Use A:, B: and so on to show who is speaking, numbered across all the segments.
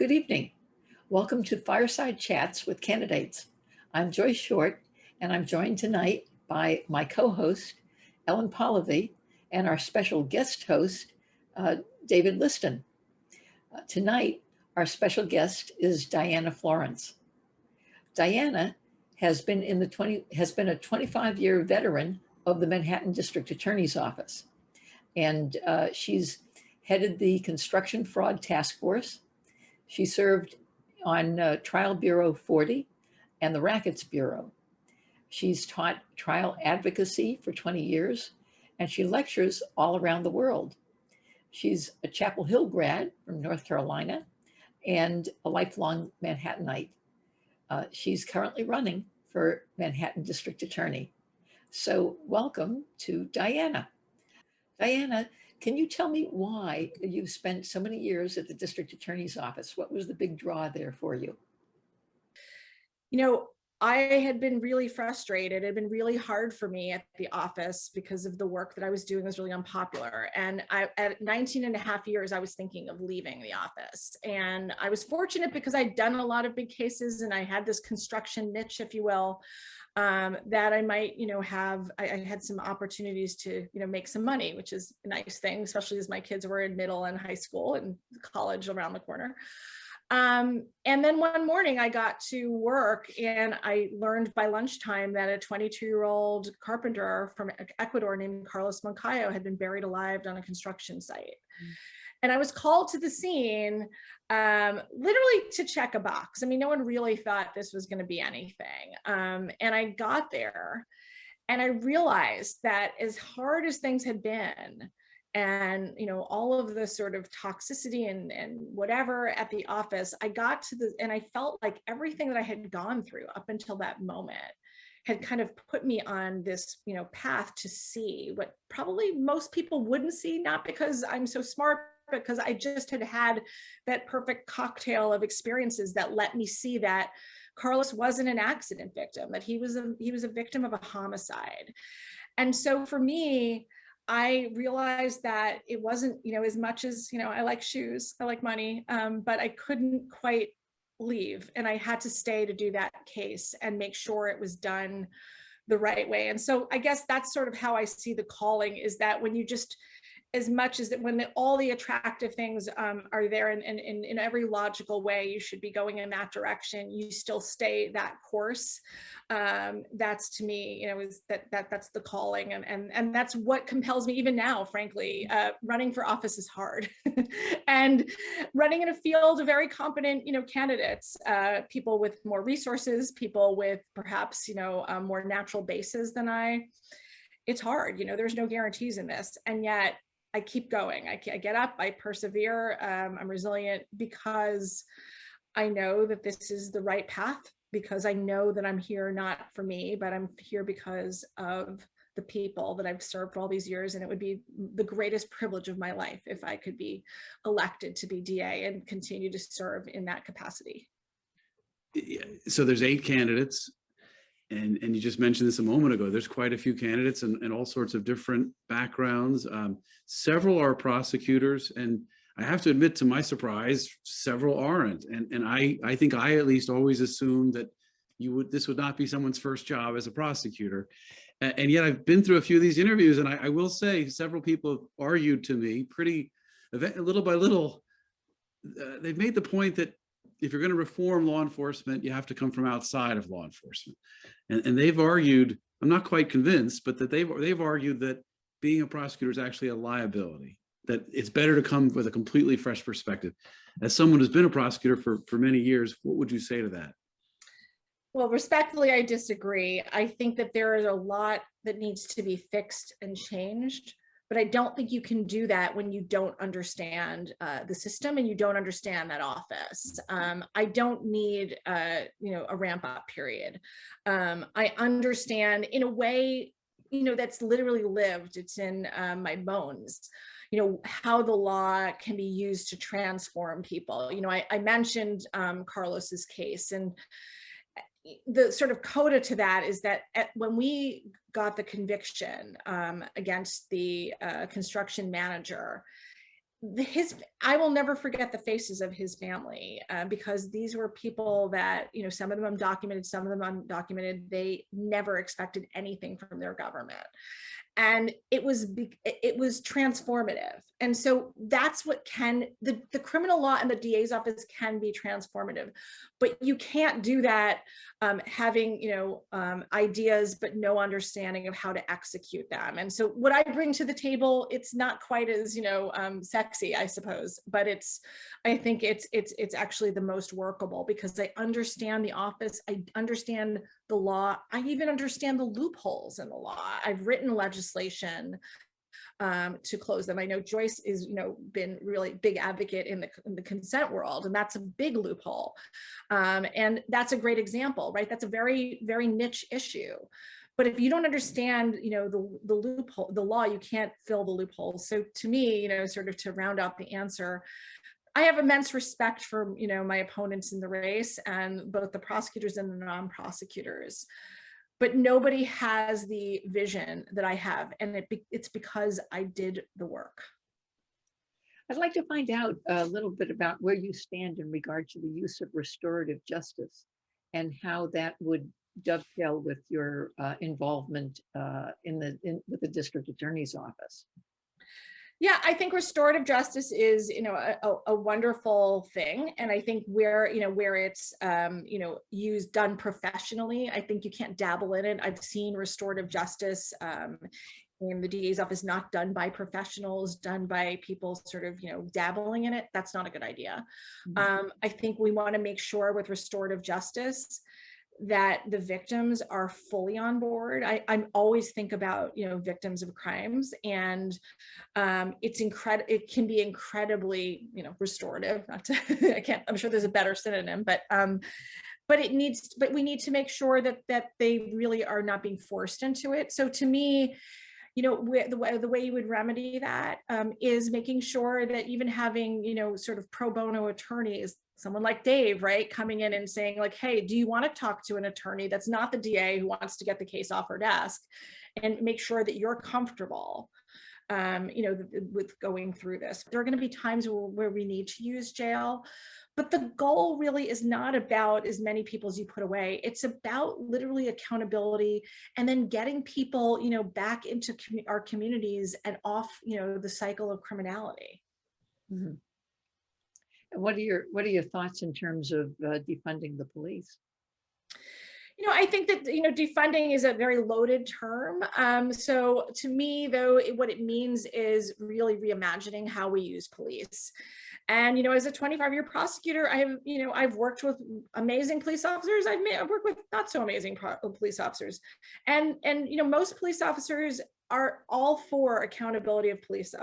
A: Good evening. Welcome to Fireside Chats with Candidates. I'm Joyce Short, and I'm joined tonight by my co-host, Ellen Polivy, and our special guest host, David Liston. Tonight, our special guest is Diana Florence. Diana has been a 25-year veteran of the Manhattan District Attorney's Office, and she's headed the Construction Fraud Task Force. She served on Trial Bureau 40 and the Rackets Bureau. She's taught trial advocacy for 20 years, and she lectures all around the world. She's a Chapel Hill grad from North Carolina and a lifelong Manhattanite. She's currently running for Manhattan District Attorney. So welcome to Diana. Diana, can you tell me why you've spent so many years at the District Attorney's Office? What was the big draw there for you?
B: You know, I had been really frustrated. It had been really hard for me at the office because of the work that I was doing was really unpopular. And at 19 and a half years, I was thinking of leaving the office. And I was fortunate because I'd done a lot of big cases and I had this construction niche, if you will, that I might, I had some opportunities to, make some money, which is a nice thing, especially as my kids were in middle and high school and college around the corner. And then one morning I got to work and I learned by lunchtime that a 22-year-old carpenter from Ecuador named Carlos Moncayo had been buried alive on a construction site. And I was called to the scene, literally to check a box. I mean, no one really thought this was going to be anything. And I got there and I realized that as hard as things had been, and all of the sort of toxicity and whatever at the office, I got to and I felt like everything that I had gone through up until that moment had kind of put me on this path to see what probably most people wouldn't see, not because I'm so smart, but because I just had that perfect cocktail of experiences that let me see that Carlos wasn't an accident victim, that he was a victim of a homicide. And so for me, I realized that it wasn't, as much as, I like shoes, I like money, but I couldn't quite leave. And I had to stay to do that case and make sure it was done the right way. And so I guess that's sort of how I see the calling, is that when you just, as much as that, when all the attractive things are there and in every logical way, you should be going in that direction, you still stay that course. That's, to me, is that's the calling. And that's what compels me even now, frankly. Running for office is hard. And running in a field of very competent, candidates, people with more resources, people with perhaps, more natural bases than it's hard. There's no guarantees in this. And yet, I keep going. I get up, I persevere. I'm resilient because I know that this is the right path, because I know that I'm here not for me, but I'm here because of the people that I've served for all these years. And it would be the greatest privilege of my life if I could be elected to be DA and continue to serve in that capacity.
C: So there's 8 candidates. And you just mentioned this a moment ago. There's quite a few candidates and all sorts of different backgrounds. Several are prosecutors, and I have to admit, to my surprise, several aren't. And I think I at least always assumed that this would not be someone's first job as a prosecutor. And yet I've been through a few of these interviews, and I will say several people have argued to me little by little. They've made the point that if you're going to reform law enforcement, you have to come from outside of law enforcement. And they've argued, I'm not quite convinced, but that they've argued that being a prosecutor is actually a liability, that it's better to come with a completely fresh perspective. As someone who's been a prosecutor for many years, what would you say to that?
B: Well, respectfully, I disagree. I think that there is a lot that needs to be fixed and changed. But I don't think you can do that when you don't understand the system and you don't understand that office. I don't need, a ramp up period. I understand in a way, that's literally lived. It's in my bones. How the law can be used to transform people. I mentioned Carlos's case, and the sort of coda to that is that when we got the conviction against the construction manager, I will never forget the faces of his family, because these were people that, some of them undocumented, some of them undocumented. They never expected anything from their government. And it was transformative. And so that's what the criminal law and the DA's office can be transformative, but you can't do that having ideas but no understanding of how to execute them. And so what I bring to the table, it's not quite as sexy, I suppose, but I think it's actually the most workable, because I understand the office, I understand the law, I even understand the loopholes in the law. I've written legislation to close them. I know Joyce is, been really big advocate in the consent world, and that's a big loophole. And that's a great example, right? That's a very, very niche issue. But if you don't understand, the loophole, the law, you can't fill the loopholes. So to me, sort of to round out the answer, I have immense respect for, my opponents in the race, and both the prosecutors and the non-prosecutors. But nobody has the vision that I have, and it's because I did the work.
A: I'd like to find out a little bit about where you stand in regard to the use of restorative justice and how that would dovetail with your involvement with the district attorney's office.
B: Yeah, I think restorative justice is, a wonderful thing. And I think where it's, used, done professionally, I think you can't dabble in it. I've seen restorative justice in the DA's office not done by professionals, done by people sort of, dabbling in it. That's not a good idea.
A: Mm-hmm.
B: I think we want to make sure with restorative justice that the victims are fully on board. I always think about, victims of crimes, and it can be incredibly, restorative. Not to, I'm sure there's a better synonym, but we need to make sure that they really are not being forced into it. So to me, the way you would remedy that is making sure that even having, sort of pro bono attorneys, someone like Dave, right, coming in and saying like, hey, do you want to talk to an attorney that's not the DA who wants to get the case off her desk, and make sure that you're comfortable, with going through this. There are going to be times where we need to use jail, but the goal really is not about as many people as you put away. It's about literally accountability, and then getting people, back into our communities and off, the cycle of criminality.
A: Mm-hmm. What are your thoughts in terms of defunding the police?
B: I think that, defunding is a very loaded term. So to me, though, what it means is really reimagining how we use police. And, as a 25-year prosecutor, I've worked with amazing police officers. I've worked with not so amazing police officers. And, most police officers are all for accountability of police.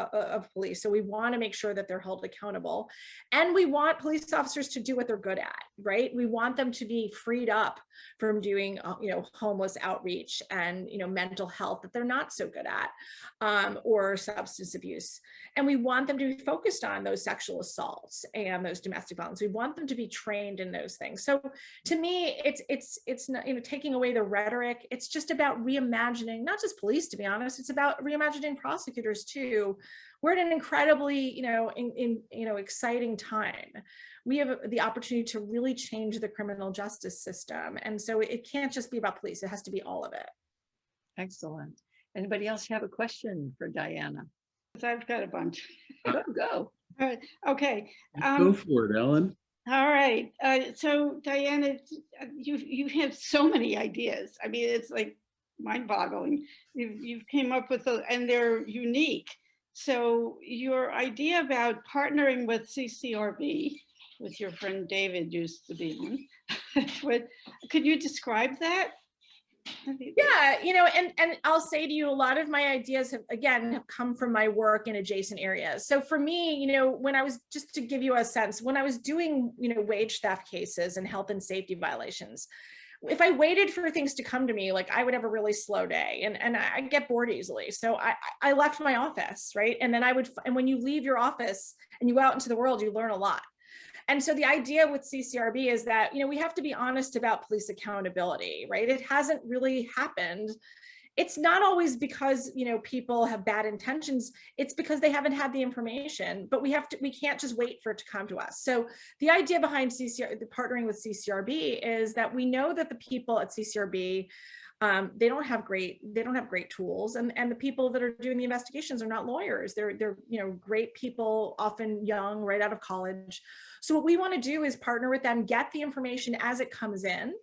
B: So we want to make sure that they're held accountable, and we want police officers to do what they're good at, right? We want them to be freed up from doing, homeless outreach and, mental health that they're not so good at, or substance abuse. And we want them to be focused on those sexual assaults and those domestic violence. We want them to be trained in those things. So to me, it's not, taking away the rhetoric. It's just about reimagining, not just police, to be honest. It's about reimagining prosecutors too. We're at an incredibly, exciting time. We have the opportunity to really change the criminal justice system. And so it can't just be about police. It has to be all of it.
A: Excellent. Anybody else have a question for Diana?
D: I've got a bunch.
A: Go.
D: All right. Okay.
C: Go for it, Ellen.
D: All right. So Diana, you have so many ideas. I mean, it's like mind-boggling. You've came up with and they're unique. So your idea about partnering with CCRB, with your friend David used to be one, could you describe that?
B: Yeah, and I'll say to you, a lot of my ideas have come from my work in adjacent areas. So for me, when I was, just to give you a sense, when I was doing, wage theft cases and health and safety violations, if I waited for things to come to me, like I would have a really slow day, and I get bored easily. So I left my office, right? And then and when you leave your office and you go out into the world, you learn a lot. And so the idea with CCRB is that, we have to be honest about police accountability, right? It hasn't really happened it's not always because, people have bad intentions. It's because they haven't had the information, but we can't just wait for it to come to us. So the idea behind partnering with CCRB is that we know that the people at CCRB, they don't have great tools, and the people that are doing the investigations are not lawyers. They're great people, often young, right out of college. So what we want to do is partner with them, get the information as it comes in,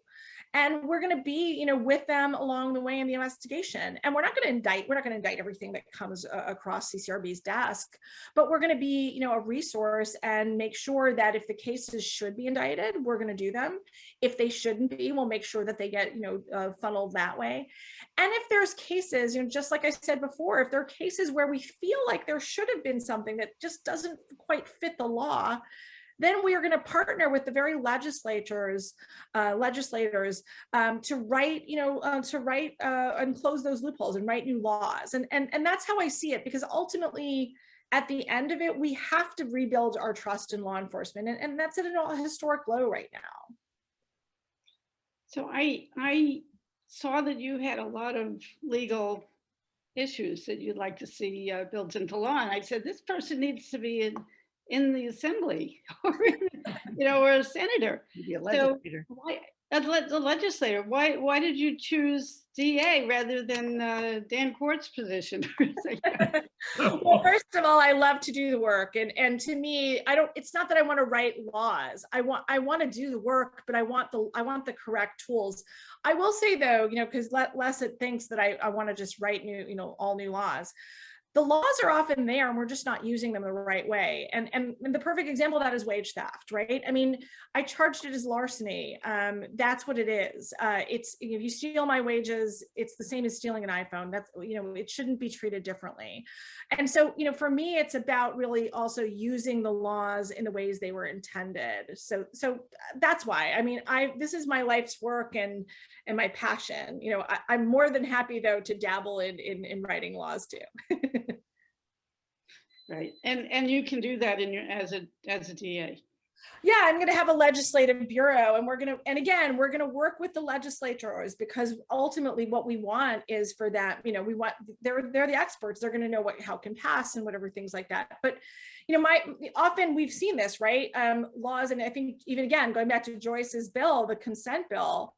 B: and we're going to be with them along the way in the investigation. And we're not going to indict everything that comes across CCRB's desk, but we're going to be a resource and make sure that if the cases should be indicted, we're going to do them. If they shouldn't be, we'll make sure that they get funneled that way. And if there's cases, just like I said before, if there are cases where we feel like there should have been something that just doesn't quite fit the law, then we are going to partner with the very legislators to write and close those loopholes and write new laws. And that's how I see it, because ultimately, at the end of it, we have to rebuild our trust in law enforcement, and that's at a historic low right now.
D: So I saw that you had a lot of legal issues that you'd like to see built into law, and I said this person needs to be in the assembly or or a senator.
A: Maybe a legislator.
D: So why the legislator? Why did you choose DA rather than Dan Court's position?
B: Well, first of all, I love to do the work, and to me, it's not that I want to write laws. I want to do the work, but I want the correct tools. I will say though, because Lessa thinks that I want to just write all new laws. The laws are often there and we're just not using them the right way. And the perfect example of that is wage theft, right? I mean, I charged it as larceny. That's what it is. It's, if you steal my wages, it's the same as stealing an iPhone. That's, it shouldn't be treated differently. And so, for me, it's about really also using the laws in the ways they were intended. So that's why, I mean, this is my life's work and my passion. I'm more than happy though to dabble in writing laws too.
D: Right, and you can do that as a DA.
B: Yeah, I'm going to have a legislative bureau, and we're going to work with the legislators, because ultimately what we want is for that, they're the experts. They're going to know how it can pass and whatever, things like that. But often we've seen this, right? Laws, and I think even again going back to Joyce's bill, the consent bill.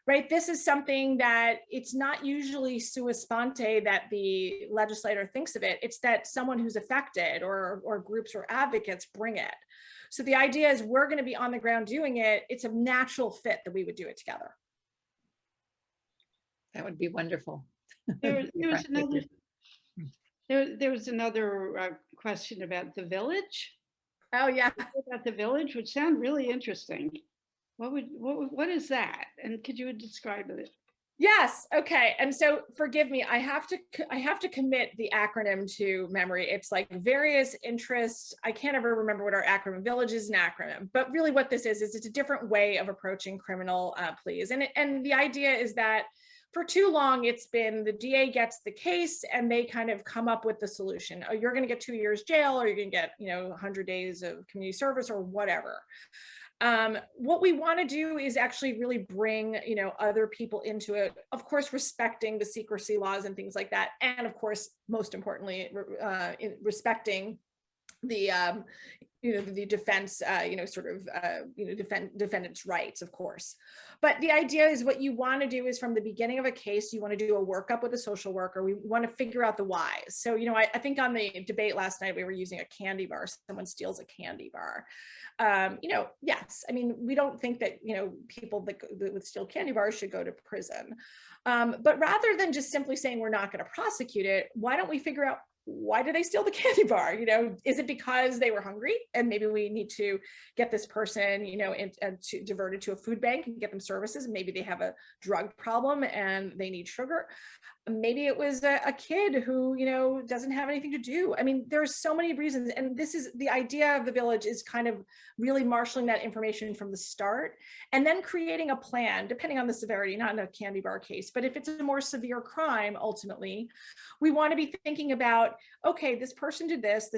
B: Right, this is something that it's not usually sua sponte that the legislator thinks of it. It's that someone who's affected or groups or advocates bring it. So the idea is we're going to be on the ground doing it. It's a natural fit that we would do it together.
A: That would be wonderful.
D: There was another question about the village.
B: Oh yeah,
D: about the village, which sound really interesting. What is that? And could you describe it?
B: Yes. Okay. And so forgive me, I have to commit the acronym to memory. It's like various interests. I can't ever remember what our acronym. Village is an acronym, but really what this is it's a different way of approaching criminal pleas. And the idea is that for too long, it's been the DA gets the case and they kind of come up with the solution. Oh, you're going to get 2 years jail, or you're going to get 100 days of community service or whatever. What we want to do is actually really bring, other people into it, of course, respecting the secrecy laws and things like that. And of course, most importantly, respecting the, the defense, defendant's rights, of course. But the idea is what you want to do is from the beginning of a case, you want to do a workup with a social worker. We want to figure out the whys. So, I think on the debate last night, we were using a candy bar. Someone steals a candy bar. Yes, I mean, we don't think that, people that would steal candy bars should go to prison. But rather than just simply saying we're not going to prosecute it, why don't we figure out why did they steal the candy bar? Is it because they were hungry and maybe we need to get this person, diverted to a food bank and get them services? Maybe they have a drug problem and they need sugar. Maybe it was a kid who, doesn't have anything to do. I mean, there's so many reasons. And this is the idea of the village, is kind of really marshaling that information from the start and then creating a plan, depending on the severity, not in a candy bar case, but if it's a more severe crime, ultimately, we want to be thinking about, okay, this person did this,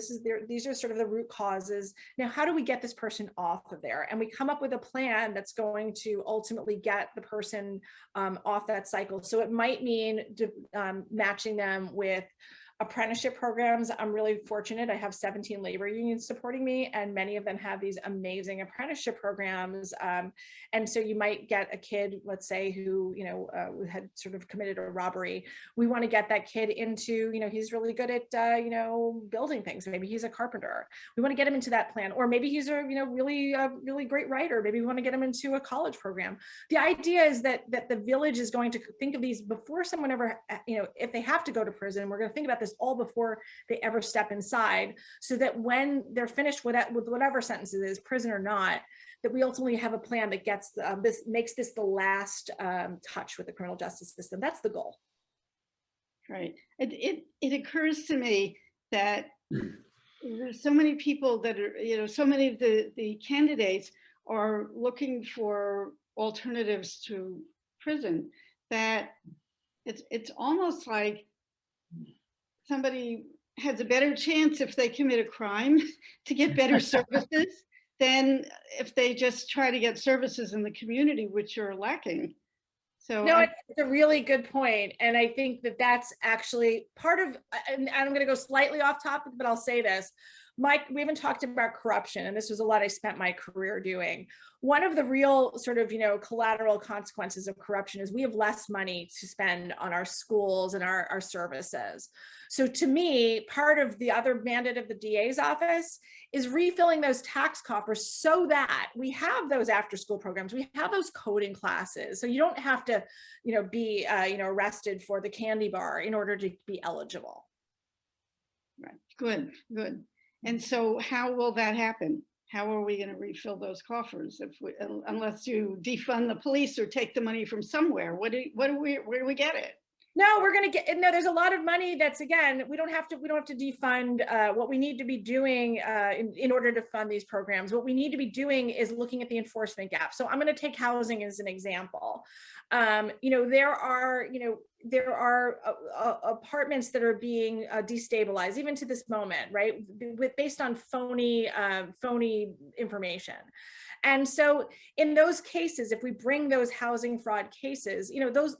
B: these are sort of the root causes. Now, how do we get this person off of there? And we come up with a plan that's going to ultimately get the person off that cycle. So it might mean matching them with apprenticeship programs. I'm really fortunate. I have 17 labor unions supporting me, and many of them have these amazing apprenticeship programs. And so you might get a kid, let's say, who, had sort of committed a robbery. We want to get that kid into, he's really good at, building things. Maybe he's a carpenter. We want to get him into that plan. Or maybe he's a, really great writer. Maybe we want to get him into a college program. The idea is that the village is going to think of these before someone ever, if they have to go to prison, we're going to think about this all before they ever step inside, so that when they're finished with whatever sentence it is, prison or not, that we ultimately have a plan that gets makes this the last touch with the criminal justice system. That's the goal.
D: Right. It occurs to me that there's so many people that are, so many of the candidates are looking for alternatives to prison, that it's almost like somebody has a better chance if they commit a crime to get better services than if they just try to get services in the community, which are lacking. So
B: no, it's a really good point. And I think that that's actually part of, and I'm going to go slightly off topic, but I'll say this. Mike, we haven't talked about corruption, and this was a lot I spent my career doing. One of the real sort of, collateral consequences of corruption is we have less money to spend on our schools and our services. So to me, part of the other mandate of the DA's office is refilling those tax coffers so that we have those after school programs, we have those coding classes. So you don't have to, be, arrested for the candy bar in order to be eligible.
D: Right. Good. And so how will that happen? How are we going to refill those coffers unless you defund the police or take the money from somewhere? Where do we get it?
B: No, we're going to get, no, there's a lot of money that's, again, we don't have to defund what we need to be doing in order to fund these programs. What we need to be doing is looking at the enforcement gap. So I'm going to take housing as an example. There are apartments that are being destabilized even to this moment, right? Based on phony information. And so in those cases, if we bring those housing fraud cases, those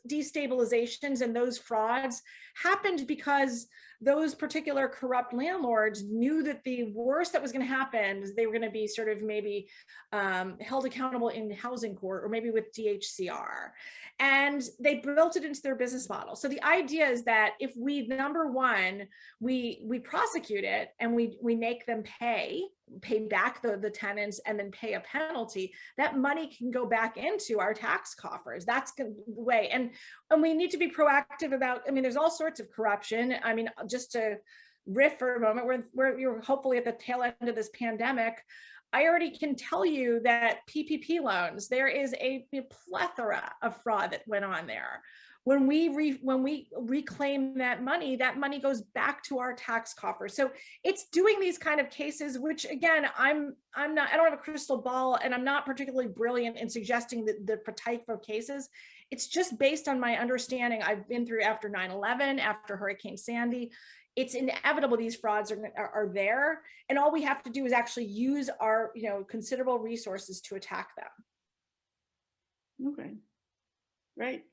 B: destabilizations and those frauds happened because those particular corrupt landlords knew that the worst that was going to happen is they were going to be sort of maybe held accountable in housing court or maybe with DHCR. And they built it into their business model. So the idea is that if we, number one, we prosecute it and we make them pay back the tenants and then pay a penalty, that money can go back into our tax coffers. That's the way. And we need to be proactive about, there's all sorts of corruption. Just to riff for a moment, we're hopefully at the tail end of this pandemic. I already can tell you that PPP loans, there is a plethora of fraud that went on there. When we reclaim that money goes back to our tax coffers. So it's doing these kind of cases, which again, I don't have a crystal ball, and I'm not particularly brilliant in suggesting the type of cases. It's just based on my understanding I've been through after 9/11, after Hurricane Sandy. It's inevitable these frauds are there, and all we have to do is actually use our considerable resources to attack them.
D: Okay, right.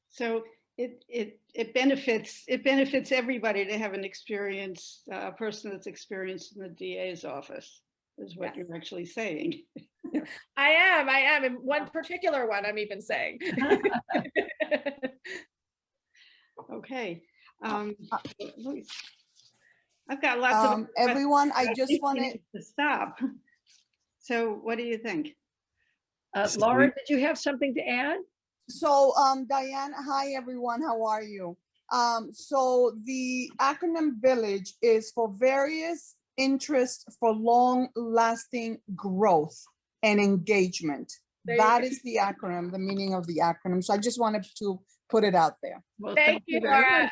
D: So it benefits everybody to have an experienced person that's experienced in the DA's office, is what you're actually saying.
B: I am, and one particular one I'm even saying.
D: Okay. I've got lots of
E: everyone. I just wanted
D: to stop. So what do you think?
A: Laura, did you have something to add?
E: So, Diane, hi everyone, how are you? So the acronym Village is for various interests for long-lasting growth and engagement. That is the acronym, the meaning of the acronym. So I just wanted to put it out there.
A: Well,
B: Thank you, Laura.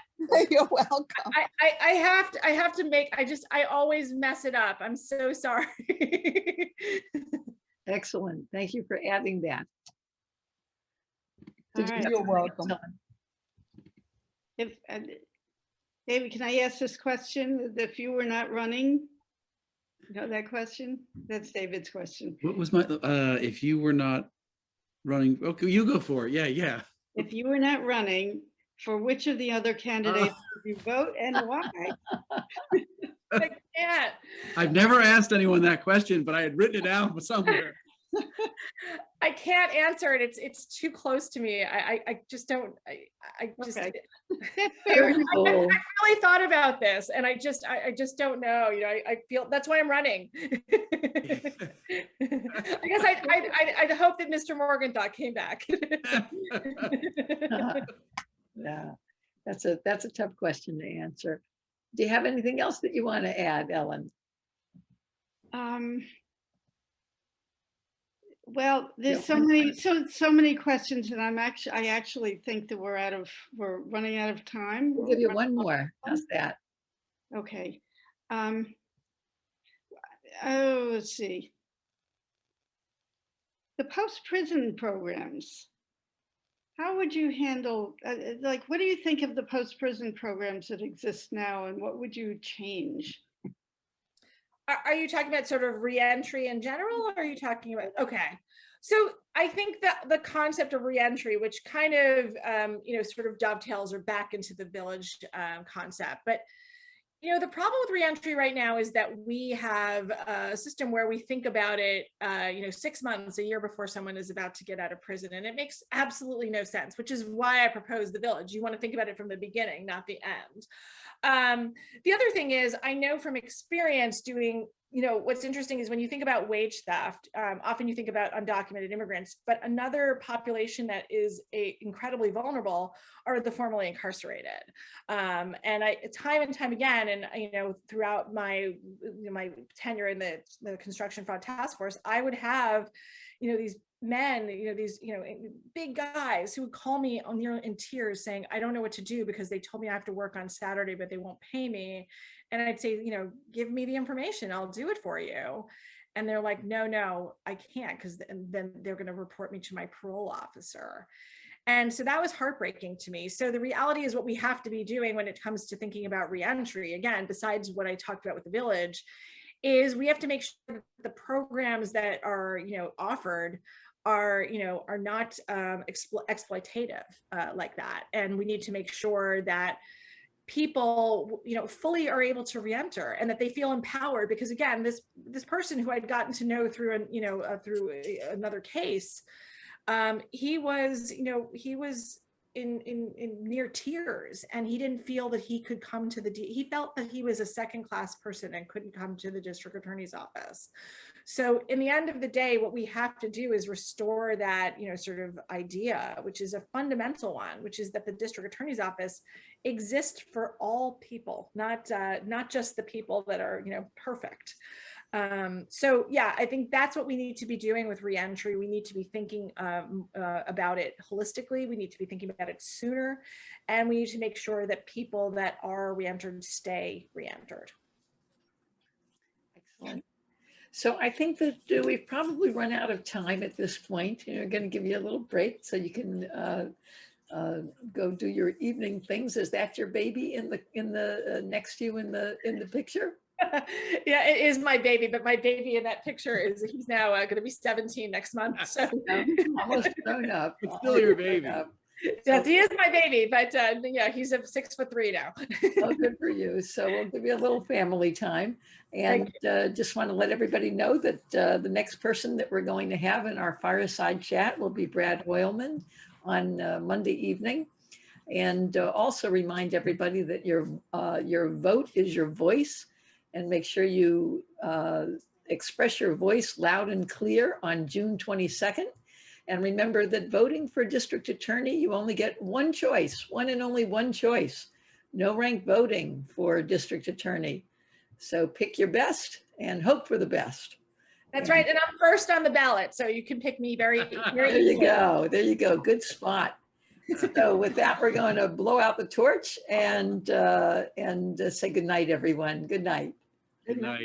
E: You're welcome.
B: I have to make, I always mess it up. I'm so sorry.
A: Excellent. Thank you for adding that.
D: All right.
E: You're welcome.
D: David, can I ask this question? If you were not running, you know that question? That's David's question.
C: What was my, if you were not running, okay, you go for it. Yeah, yeah.
D: If you were not running, for which of the other candidates would you vote and why?
B: I can't.
C: I've never asked anyone that question, but I had written it down somewhere.
B: I can't answer it. It's too close to me. I just don't. I just.
D: Okay.
B: I
A: Very cool.
B: really thought about this, and I just don't know. You know, I feel that's why I'm running. I guess I'd hope that Mr. Morgenthau came back.
A: Yeah, that's a tough question to answer. Do you have anything else that you want to add, Ellen?
D: Well, there's so many questions, and I actually think that we're running out of time.
A: We'll give you one more. How's that?
D: Okay. Oh, let's see. The post-prison programs. How would you handle, like, what do you think of the post-prison programs that exist now, and what would you change?
B: Are you talking about sort of reentry in general, or are you talking about, okay. So I think that the concept of reentry, which kind of, you know, sort of dovetails or back into the village concept, but you know, the problem with reentry right now is that we have a system where we think about it, you know, 6 months, a year before someone is about to get out of prison. And it makes absolutely no sense, which is why I proposed the village. You want to think about it from the beginning, not the end. The other thing is, I know from experience doing, you know, what's interesting is when you think about wage theft, often you think about undocumented immigrants, but another population that is incredibly vulnerable are the formerly incarcerated. And time and time again, and you know, throughout my tenure in the construction fraud task force, I would have, you know, these men, you know, these, you know, big guys who would call me in tears saying, I don't know what to do because they told me I have to work on Saturday, but they won't pay me. And I'd say, you know, give me the information, I'll do it for you. And they're like, no, I can't, because then they're going to report me to my parole officer. And so that was heartbreaking to me. So the reality is what we have to be doing when it comes to thinking about reentry, again, besides what I talked about with the village, is we have to make sure that the programs that are, you know, offered are, you know, are not exploitative like that. And we need to make sure that people, you know, fully are able to reenter and that they feel empowered, because again, this person who I'd gotten to know through through another case, he was, you know, he was in near tears, and he didn't feel that he could come to he felt that he was a second-class person and couldn't come to the district attorney's office. So in the end of the day, what we have to do is restore that, you know, sort of idea, which is a fundamental one, which is that the district attorney's office exists for all people, not just the people that are, you know, perfect. So yeah, I think that's what we need to be doing with reentry. We need to be thinking about it holistically. We need to be thinking about it sooner, and we need to make sure that people that are reentered stay reentered.
A: Excellent. So I think that we've probably run out of time at this point. You know, going to give you a little break so you can go do your evening things. Is that your baby in the next to you in the picture?
B: Yeah, it is my baby, but my baby in that picture he's now going to be 17 next month. So
A: almost grown up.
C: It's still your baby.
B: Yes, he is my baby, but yeah, he's a 6'3" now.
A: Oh, good for you. So we'll give you a little family time, and just want to let everybody know that the next person that we're going to have in our fireside chat will be Brad Hoylman on Monday evening. And also remind everybody that your vote is your voice, and make sure you express your voice loud and clear on June 22nd. And remember that voting for district attorney, you only get one choice, one and only one choice. No ranked voting for district attorney. So pick your best and hope for the best.
B: That's right. And I'm first on the ballot, so you can pick me very, very
A: There you go. There you go. Good spot. So with that, we're going to blow out the torch and say good night, everyone. Good night.
C: Good night.